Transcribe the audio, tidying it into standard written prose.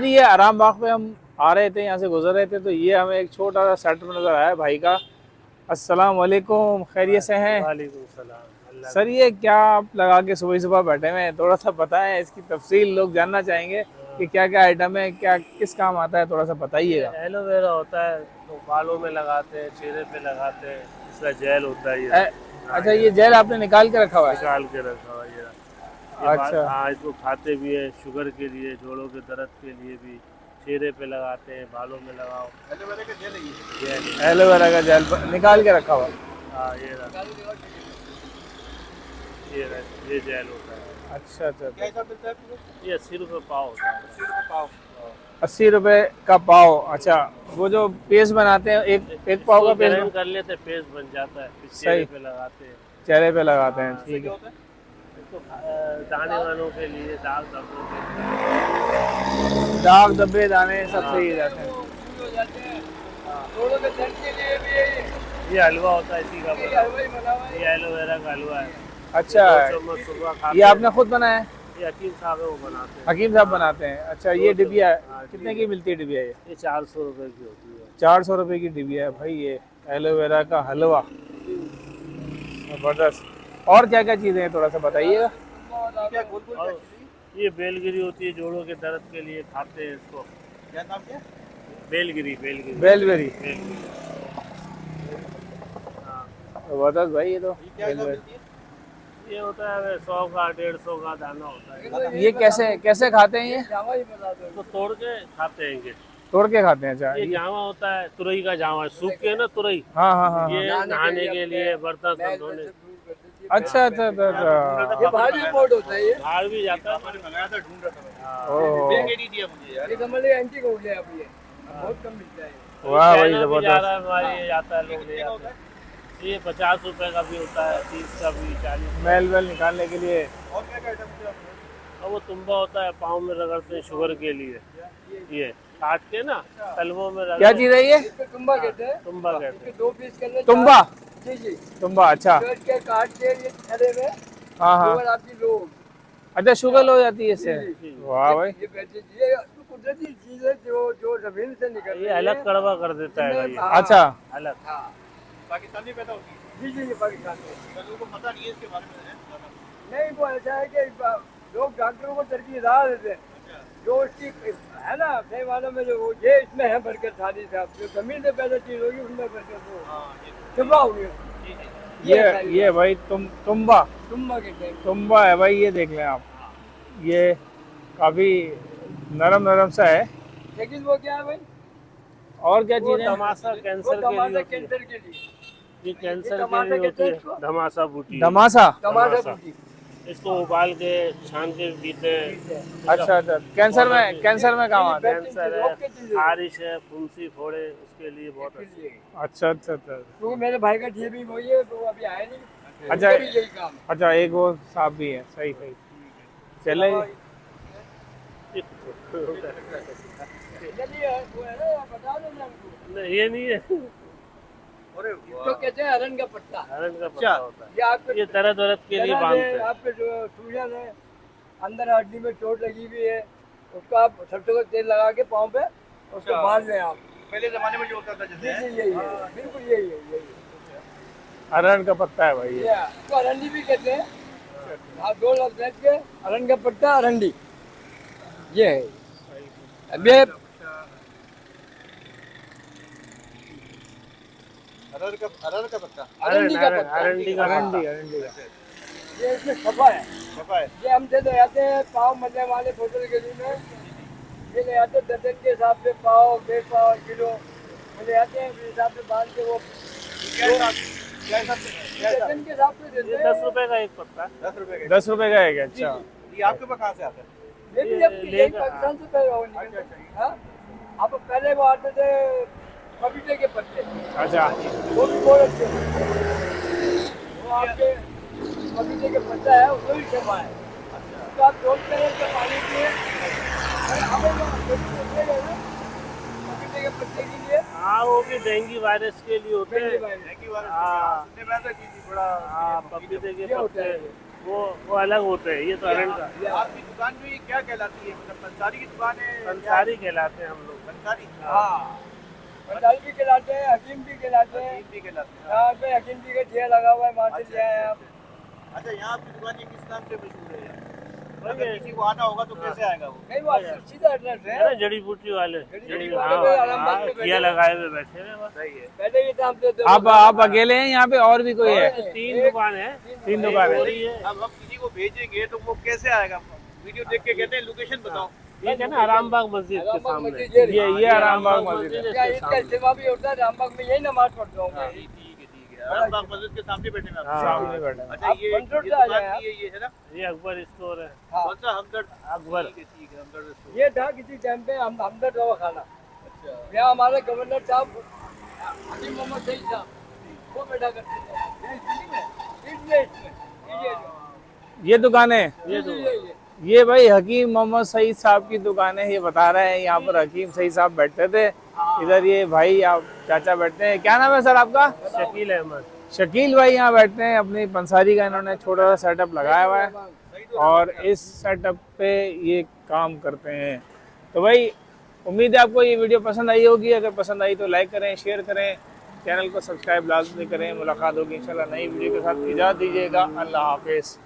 ये आराम बाग पे हम आ रहे थे, यहाँ से गुजर रहे थे, तो ये हमें एक छोटा सा सेटअप नजर आया भाई का। अस्सलाम वालेकुम, खैरियत से हैं? वालेकुम सलाम। अल्लाह सर ये क्या आप लगा के सुबह सुबह बैठे हुए हैं, थोड़ा सा बताएं, इसकी तफसील लोग जानना चाहेंगे कि क्या क्या आइटम है, क्या किस काम आता है, थोड़ा सा ये बताइएगा। एलोवेरा होता है, तो बालों में लगाते हैं, चेहरे पे लगाते हैं। इसका जेल होता है ये। ए, हाँ, अच्छा, ये ये जेल आपने निकाल के रखा हुआ है? निकाल के रखा हुआ है ये बाल। अच्छा, हाँ, इसको खाते भी है, शुगर के लिए, जोड़ों के दर्द के लिए भी। चेहरे पे लगाते हैं, बालों में लगाओ। एलोवेरा का जेल है ये। एलोवेरा का जेल निकाल के रखा हुआ है। हाँ, ये जेल होता है। अच्छा अच्छा अच्छा। ये 80 रुपये पाव होता है। 80 रुपये पाव। 80 रुपए का पाव। अच्छा, वो जो पेस्ट बनाते हैं, एक पाव इसको का पेस्ट ग्राइंड कर लेते, पेस्ट बन जाता है, फिर चेहरे सही, पे लगाते हैं। चेहरे पे लगाते हैं, हाँ, ठीक है। इसको दाने वालों के लिए, दाग धब्बों के लिए। दाग धब्बे दाने सब हाँ, सही हो जाते हैं। ये हलवा होता है इसी का बना। ये एलोवेरा का हलवा है। ये अच्छा, 2 चम्मच सुबह ये खाते आपने हैं। खुद बनाया है? ये हकीम साहब है, वो बनाते हैं। हकीम साहब हाँ, बनाते हैं? अच्छा, दो ये चम्मच। डिबिया हाँ कितने ठीक की है। मिलती है डिबिया ये? ये 400 रुपये की होती है। 400 रुपए की डिबिया है भाई, ये एलोवेरा का हलवा, जबरदस्त। और क्या क्या चीज़ें हैं, थोड़ा सा बताइएगा। और ये बेलगिरी होती है, जोड़ों के दर्द के लिए खाते हैं इसको। क्या नाम है? बेलगिरी, बेलगिरी। बेलबेरी, बेलगिरी। हाँ, जबरदस्त भाई, ये तो बेलबेरी। ये होता है 100 का, 150 का दाना होता है। ये कैसे कैसे खाते हैं ये? तो तोड़ के खाते हैं ये। तोड़ के खाते हैं? अच्छा ये जावा होता है, तुरई का जावा, सूख के ना तुरई। हाँ हाँ हाँ हाँ। ये नहाने के लिए, बर्तन धोने। अच्छा अच्छा अच्छा अच्छा। ये भारी इम्पोर्ट होता है, ये बाहर भी जाता है। मैंने मंगाया था, ढूंढ रहा था। हाँ, ओह, नहीं दिया मुझे यार। ये कमल एंटीक हो गया अब, ये बहुत कम मिलता है। वाह भाई, चाइना भी जा रहा है, जबरदस्त। हमारे ये जाता है, लोग ले जाते हैं। ये 50 रुपए का भी होता है, 30 का भी, 40 का मैल भी। वैल निकालने के लिए। और क्या क्या आइटम है? और वो तुम्बा होता है, पाँव में रगड़ते हैं शुगर के लिए। ये काट के ना, तलवों में क्या रगड़। चीज़ है ये? तुम्बा कहते हैं। तुम्बा कहते हैं। 2 पीस कर ले। तुम्बा? जी जी। तुम्बा, अच्छा। कट के काट के ये थैले में, हाँ हाँ। शुगर आपकी लो। अच्छा, शुगर हो जाती है इससे? वाह भाई। ये बैठे, ये कुदरती चीज है, जो जो जमीन से निकल, ये अलग कड़वा कर देता है ये। अच्छा, अलग। हाँ, पाकिस्तानी पैदा होती है। जी जी, ये पाकिस्तानी है। लोगों को पता नहीं है इसके बारे में, नहीं, वो ऐसा है कि लोग डॉक्टरों को तरकीब राह देते हैं। जो इसकी है ना, सही मानों में, जो ये इसमें है बरकत, सारी साहब, जो जमीन से पैदा चीज होगी उसमें बरकत हो, शुबा होगी। ये भाई तुम्बा, तुम्बा कहते हैं। तुम्बा है भाई, ये देख लें आप, ये काफी नरम नरम सा है। लेकिन वो क्या है भाई, और क्या वो चीजें? धमासा कैंसर के लिए होती है। कैंसर के लिए, ये कैंसर के लिए होती है। धमासा बूटी। धमासा? धमासा बूटी। इसको उबाल के, छान के पीते हैं। अच्छा अच्छा, कैंसर में काम आता है? कैंसर है, खारिश है, फुंसी फोड़े, उसके लिए बहुत अच्छी है। अच्छा अच्छा अच्छा। क्योंकि मेरे भाई का टीबी वही है, तो वो अभी आया नहीं। अच्छा उसका भी यही काम है। अच्छा, एक वो सांप भी है, सही सही। चले, चलिए, वो है ना, बता दो हमको। नहीं, ये नहीं है। इसको कहते हैं हरण का पत्ता। हरण का पत्ता होता है। ये आपके, ये दर्द वरद के लिए बांधते हैं। आपके जो सूजन है, अंदर हड्डी में चोट लगी हुई है, उसका आप सरसों का तेल लगा के पाँव पे उसको बांध लें आप। पहले जमाने में जो होता था, जैसे यही है, बिल्कुल यही है। अरहर का पत्ता है भाई ये। इसको अरंडी भी कहते हैं। आप 2 लफ्ज बैठ के, अरंड का पत्ता, अरंडी, ये है। अब ये अरंडी का पत्ता, अरंडी का अरंडी, अरंडी। ये इसमें सफा है। ये हम से ले आते हैं पाव मरने वाले बोतल के लिए में, ये ले आते हैं दर्जन के हिसाब से, पाव, 1.5 पाव, किलो ले आते हैं, उस हिसाब से बांध के वो दर्जन के हिसाब से देते हैं। 10 रुपए का एक पत्ता। 10 रुपए का है क्या? अच्छा, ये आपके पास कहाँ से आता है? ये भी यही पाकिस्तान से पैदा हुआ। हाँ, अब पहले वो आते थे पपीते के पत्ते, अच्छा। वो भी बहुत अच्छे हैं। वो आपके पपीते के पत्ता है, उसमें भी शफा है। तो आप 2 तरह के पानी पिए, पपीते के पत्ते के लिए। हाँ, वो भी डेंगू वायरस के लिए होते हैं। हाँ, पपीते के पत्ते वो अलग होते हैं, ये तो अरंड का। आपकी दुकान जो ये क्या कहलाती है, मतलब पंसारी की दुकान है? अंसारी कहलाते हैं हम लोग। पंसारी? हाँ, पंडाल भी खिलाते हैं, हकीम भी खिलाते हैं। भी कहलाते हैं। यहाँ पे हकीम जी का ठेला लगा हुआ है, वहाँ से ले आए आप। अच्छा, यहाँ आपकी दुकान ये किस नाम से मशहूर है यार? अगर किसी को आना होगा तो कैसे आएगा वो? नहीं, वो आपका सीधा एड्रेस है। अरे जड़ी बूटी वाले, जड़ी वाले पे आरामबाग पे बैठे किया लगाए हुए बैठे हैं बस। सही है। पहले ही दाम देते हो। आप अकेले हैं यहाँ पे और भी कोई है? 3 दुकान है। 3 दुकान है। अब हम किसी को भेजेंगे तो वो कैसे आएगा? वीडियो देख के कहते हैं लोकेशन बताओ। ये है ना आरामबाग मस्जिद के आरामबाग सामने। मस्जिद ये रही। ये आरामबाग मस्जिद है। क्या इसका इस्तेमाल भी होता है, रामबाग में यही नमाज पढ़ता हूँ मैं। ठीक है। आरामबाग मस्जिद के सामने बैठे हैं आप? सामने बैठे हैं। अच्छा, आप ये पंचोट से आ दुकान जाए आप। भी ये है ना? ये अकबर स्टोर है। हाँ। कौन सा? हमदर्द अकबर। ठीक है, हमदर्द स्टोर। ये था किसी टाइम पे हमदर्द दवा खाना। अच्छा, यहाँ हमारे गवर्नर साहब हकीम मोहम्मद सईद साहब, वो बैठा करते थे। ये इसी में, इसमें ये दुकान है। ये ये भाई हकीम मोहम्मद सईद साहब की दुकान है, ये बता रहे हैं। यहाँ पर हकीम सईद साहब बैठते थे। इधर ये भाई आप चाचा बैठते हैं। क्या नाम है सर आपका? शकील अहमद। शकील भाई यहाँ बैठते हैं। अपनी पंसारी का इन्होंने छोटा सा सेटअप लगाया हुआ है और इस सेटअप पे ये काम करते हैं। तो भाई उम्मीद है आपको ये वीडियो पसंद आई होगी। अगर पसंद आई तो लाइक करें, शेयर करें, चैनल को सब्सक्राइब लाजमी करें। मुलाकात होगी इंशाल्लाह नई वीडियो के साथ। इजाज़त दीजिएगा। अल्लाह हाफिज़।